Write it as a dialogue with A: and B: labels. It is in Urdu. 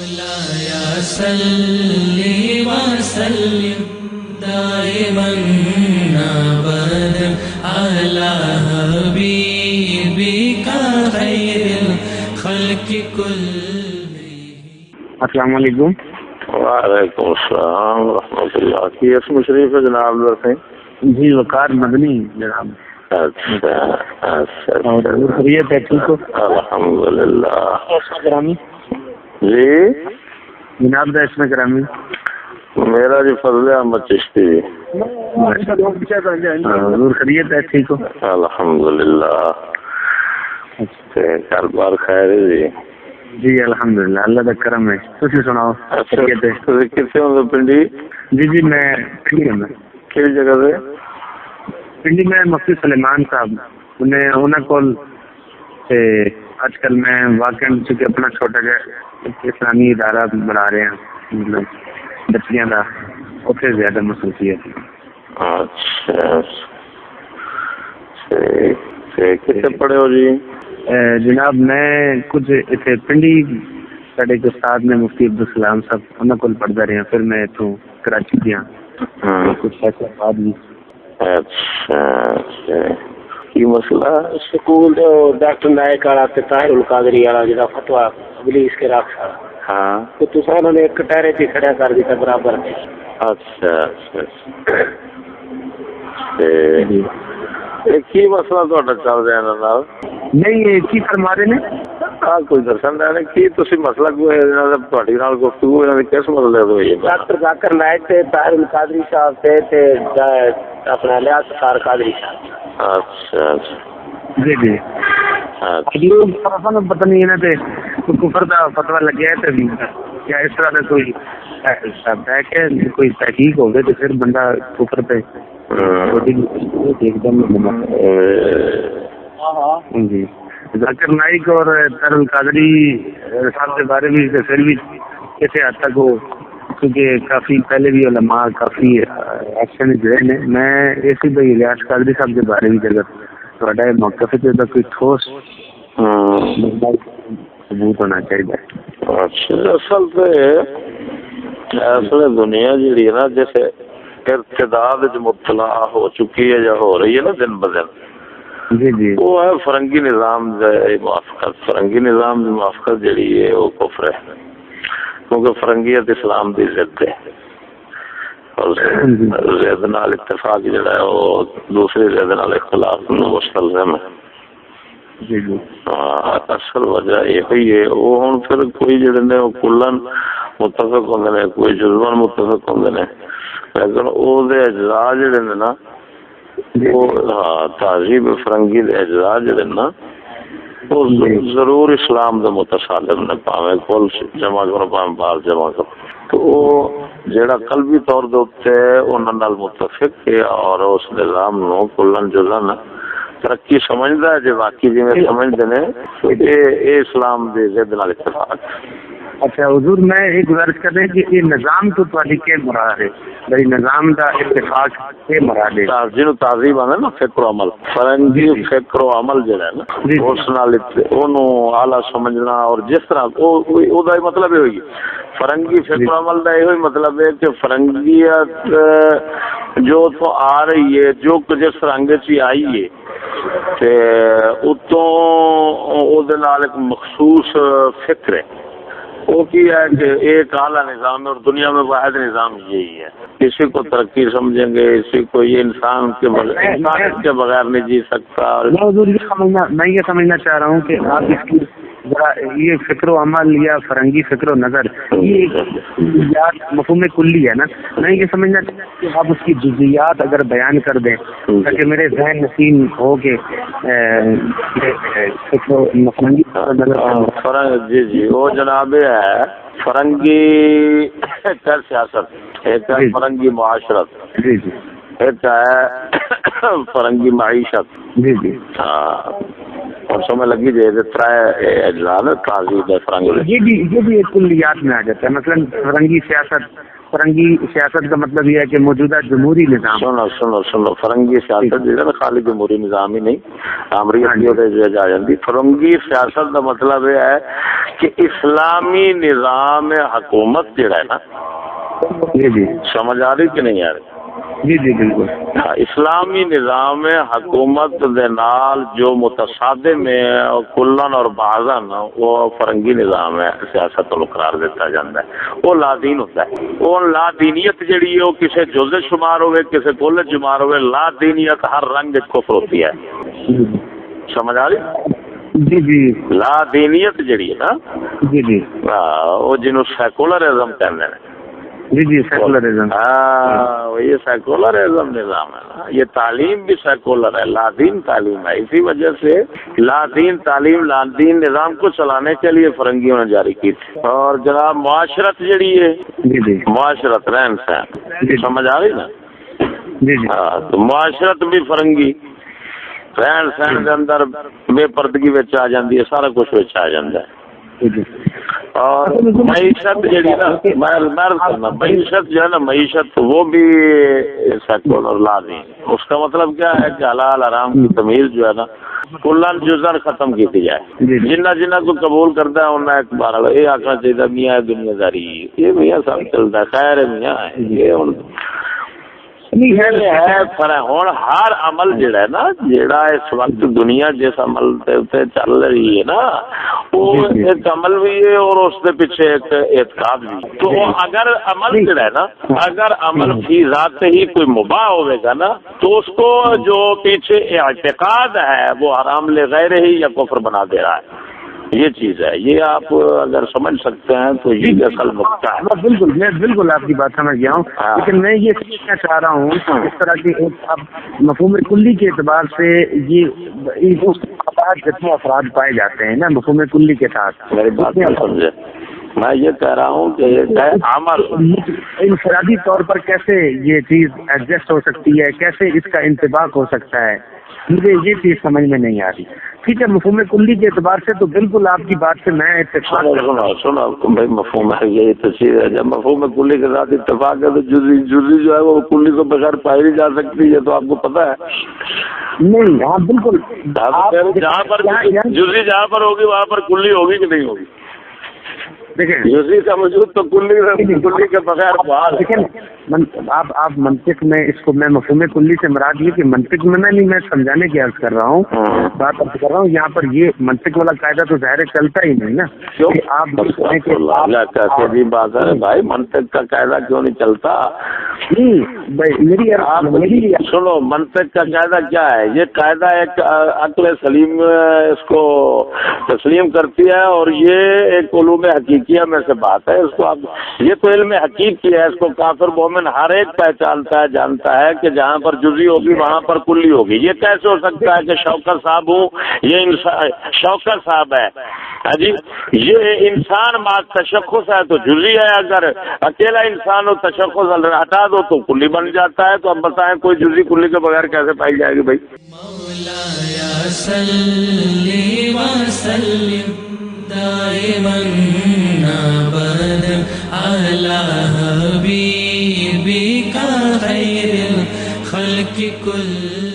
A: مولاي صل وسلم دائما ابدا على حبيبك خير الخلق كلهم.
B: السلام علیکم.
C: وعلیکم السلام ورحمۃ اللہ. کی اسم شریف ہے جناب سے؟
B: جی وقار مدنی جناب.
C: اچھا اچھا
B: اور خیریت ہے؟ ٹھیک ہو؟
C: الحمدللہ.
B: گرامی
C: جی
B: جناب دا اسم گرامی
C: میرا جی فضل احمد چشتی.
B: حضور خیریت ہے؟ ٹھیک ہو؟
C: الحمدللہ. گھر بار خیر ہے جی؟
B: جی الحمدللہ اللہ کا کرم ہے. تسی سناؤ خیریت ہے؟
C: کتنے ہوں پنڈی؟
B: جی میں پنڈی ہوں.
C: کس جگہ سے؟
B: پنڈی میں مفتی سلیمان صاحب انہیں کول آج کل میں واقعی چونکہ اپنا چھوٹا جا اسلامی ادارہ بنا رہے ہیں، مطلب بچیاں کا اتنے زیادہ مصروفیت.
C: اچھا کتنے پڑھے ہو جی؟
B: جناب میں کچھ اتنے پنڈی سارے ایک استاد نے مفتی عبدالسلام صاحب انہوں کو پڑھتا رہا، پھر میں اتوں کراچی گیا کچھ ایسا بعد بھی.
C: اچھا کی مسئلہ؟
D: سکول ڈاکٹر نائک والا طاہر القادری والا جڑا فتوا ابلیس کے راکھ والا،
C: ہاں
D: تو تسا انہوں نے ایک کٹہرے سے کھڑا کر دیتا برابر.
C: اچھا اچھا کی مسئلہ تھوڑا چل رہا ہے؟
B: نہیں یہ کی فرما رہے ہیں؟
C: ہاں کوئی درسن رہے کی تسی مسئلہ کوئی تھوڑی نال گفتگو کس مسئلے تو ہوئی ہے؟
D: ڈاکٹر ذاکر نائک تے طاہر القادری صاحب تے اپنا الیاس سار قادری صاحب.
C: اچھا اچھا
B: جی جی پتہ نہیں انہوں نے کفر کا فتوا لگیا ہے کیا اس طرح کا کوئی ہے کہ کوئی تحقیق ہو گئے تو پھر بندہ کفر پہ ایک دم. جی ذاکر نائک اور طاہر القادری صاحب کے بارے میں پھر بھی کیسے حد تک ہو، کیونکہ کافی پہلے بھی علماء کافی ایکشن رہے ہیں. میں اسی بھائی الیاس قادری صاحب کے بارے میں اگر تھوڑا موقف ہے تو کوئی ٹھوس ثبوت ہونا چاہیے.
C: اصل دنیا جیڑی ہے نا جیسے ارتداد مبتلا ہو چکی ہے یا ہو رہی ہے نا دن بدن،
B: جی جی
C: وہ ہے فرنگی نظام موافقت. فرنگی نظام کی موافقت جیڑی ہے وہ کفر ہے، کیونکہ فرنگیت اسلام کی ضد ہے اور ضد نال اتفاق جڑا ہے وہ دوسری ضد نال اختلاف مستلزم ہے.
B: جی جی
C: اصل وجہ یہ ہے. وہ ہوں پھر کوئی جڑے نے وہ کلن متفق ہوندے نے، کوئی جزون متفق ہوندے نے، لیکن وہ دے اجزاء جڑے نے نا وہ تہذیب فرنگی دے اجزاء جڑے نا وہ ضرور اسلام دے متصادم نے، پاویں کل جمع کرو پاویں بعض جمع کرو. تو وہ جڑا قلبی طور دے اوتے انہاں نال متفق ہے اور اس نظام نو کلن جزن ترقی سمجھدا ہے. جو واقعی جی میں سمجھتے ہیں یہ اسلام دے ضد نال اتفاق.
B: اچھا حضور میں یہ گزارش کر رہے ہیں کہ یہ نظام تو تھوڑی کے مراد ہے بھائی نظام دا اتفاق کے مراد ہے
C: جنوں تہذیب آنا نا فکر و عمل فرنگی فکر و عمل جڑا ہے نا اس نال اونوں اعلیٰ سمجھنا اور جس طرح او دا مطلب یہ ہوئی فرنگی فکر و عمل دا یہ مطلب ہے کہ فرنگیت جو تو آ رہی ہے جو جس رنگ چ آئی ہے تے اتوں او دے نال ایک مخصوص فکر ہے. وہ کی ہے کہ ایک اعلیٰ نظام ہے اور دنیا میں واحد نظام یہی ہے. کسی کو ترقی سمجھیں گے، اسی کو یہ انسان کے بغیر نہیں جی سکتا.
B: میں یہ سمجھنا چاہ رہا ہوں کہ آپ اس کی یہ فکر و عمل یا فرنگی فکر و نظر یہ مفہوم کلی ہے نا. میں یہ سمجھنا چاہتا ہوں کہ آپ اس کی جزیات اگر بیان کر دیں تاکہ میرے ذہن نشین ہو کہ
C: جی جی وہ جناب ہے فرنگی کر سیاست، ایک ہے فرنگی معاشرت،
B: جی جی
C: ایک ہے فرنگی معیشت.
B: جی جی
C: ہاں اور سمجھ لگی جائے ترائے اجزاء نے تعزیب فرنگ
B: یہ بھی ایک کلیات میں آ جاتا ہے. مثلاً فرنگی سیاست کا مطلب یہ ہے کہ موجودہ جمہوری نظام.
C: سنو فرنگی سیاست جو ہے نا خالی جمہوری نظام ہی نہیں آمریت آ جاتی. فرنگی سیاست کا مطلب یہ ہے کہ اسلامی نظام حکومت جڑا ہے نا
B: جی
C: سمجھ آ رہی کہ نہیں آ رہی؟
B: جی بالکل.
C: اسلامی نظام حکومت دے نال جو متصادم ہے کلن اور بعضن وہ فرنگی نظام ہے سیاست کو قرار دیتا جاتا ہے. وہ لا دین ہوتا ہے. وہ لا دینیت جڑی ہے وہ کسی جزء شمار ہوئے کسی کل شمار ہوئے. لا دینیت ہر رنگ کفر ہوتی ہے. سمجھ آ رہی؟ جی لا دینیت جڑی ہے نا جی وہ جنہوں سیکولرزم کہتے ہیں. جی سیکولرزم. ہاں یہ سیکولرزم نظام ہے نا. یہ تعلیم بھی سیکولر ہے. لا دین تعلیم ہے. اسی وجہ سے لا دین تعلیم لا دین نظام کو چلانے کے لیے فرنگیوں نے جاری کی تھی. اور جناب معاشرت جڑی ہے معاشرت رہن سہن سمجھ آ رہی نا. ہاں تو معاشرت بھی فرنگی رہن سہن کے اندر بے پردگی آ جاتی ہے. سارا کچھ آ جاتا ہے. اور معیشت جڑی نا معیشت جو ہے نا معیشت وہ بھی سیکولر لا دی. اس کا مطلب کیا ہے کہ حلال حرام کی تمیز جو ہے نا کلن جزن ختم کی جائے. جنہ کو قبول کرتا ہے انہیں ایک بار یہ آخنا چاہیے میاں دنیا داری یہ میاں سب چلتا ہے. خیر میاں یہ ہوں ہر عمل جڑا ہے نا جڑا اس وقت دنیا جس عمل چل رہی ہے نا وہ ایک عمل بھی ہے اور اس کے پیچھے ایک اعتقاد بھی. تو اگر عمل جڑا ہے نا اگر عمل کی ذات ہی کوئی مباح ہوئے گا نا تو اس کو جو پیچھے اعتقاد ہے وہ حرام لے غیر ہی یا کفر بنا دے رہا ہے. یہ چیز ہے. یہ آپ اگر سمجھ سکتے ہیں تو یہ اصل نقطہ ہے.
B: بالکل میں بالکل آپ کی بات سمجھ گیا ہوں. لیکن میں یہ سمجھنا چاہ رہا ہوں اس طرح کی مفہوم کلی کے اعتبار سے یہ جتنے افراد پائے جاتے ہیں نا مفہوم کلی کے ساتھ
C: میری بات نہیں سمجھے. میں یہ کہہ رہا ہوں کہ عمل
B: انفرادی طور پر کیسے یہ چیز ایڈجسٹ ہو سکتی ہے کیسے اس کا انطباق ہو سکتا ہے مجھے یہ چیز سمجھ میں نہیں آ رہی. ٹھیک ہے مفہوم کلی کے اعتبار سے تو بالکل آپ کی بات سے میں
C: سنا بھائی مفہوم ہے یہی تو چیز ہے. جب مفہوم کلی کے ساتھ اتفاق ہے تو جزی جو ہے وہ کلی کو بغیر پائی نہیں جا سکتی ہے. تو آپ کو پتا ہے
B: نہیں. ہاں بالکل
C: جہاں پر جزی جہاں پر ہوگی وہاں پر کلی ہوگی کہ نہیں ہوگی.
B: دیکھیں
C: جزی کا وجود تو کلی کے بغیر
B: دیکھیں آپ منطق میں اس کو میں مفہوم کلی سے مراد یہ کہ منطق میں نہیں میں سمجھانے کی عرض کر رہا ہوں بات عرض کر رہا ہوں. یہاں پر یہ منطق والا قاعدہ تو ظاہر چلتا ہی نہیں نا. آپ
C: کیسی بات ہے بھائی منطق کا قاعدہ کیوں نہیں چلتا.
B: میری
C: سنو منطق کا قاعدہ کیا ہے. یہ قاعدہ ایک عقل سلیم اس کو تسلیم کرتی ہے اور یہ ایک علوم حقیقیہ میں سے بات ہے. اس کو یہ تو علم حقیقی ہے. اس کو کافر مومن ہر ایک پہچانتا ہے جانتا ہے کہ جہاں پر جزی ہوگی وہاں پر کلی ہوگی. یہ کیسے ہو سکتا ہے کہ شوکت صاحب ہوں یہ شوکت صاحب ہے جی یہ انسان مات تشخص ہے تو جزی ہے. اگر اکیلا انسان ہو تشخص ہٹا دو تو کلی بن جاتا ہے. تو اب بتائیں کوئی جزی کلی کے بغیر کیسے پائی جائے گی بھائی.
A: مولایا صلی وسلم دائما ابدا علی حبیبک خیر الخلق کل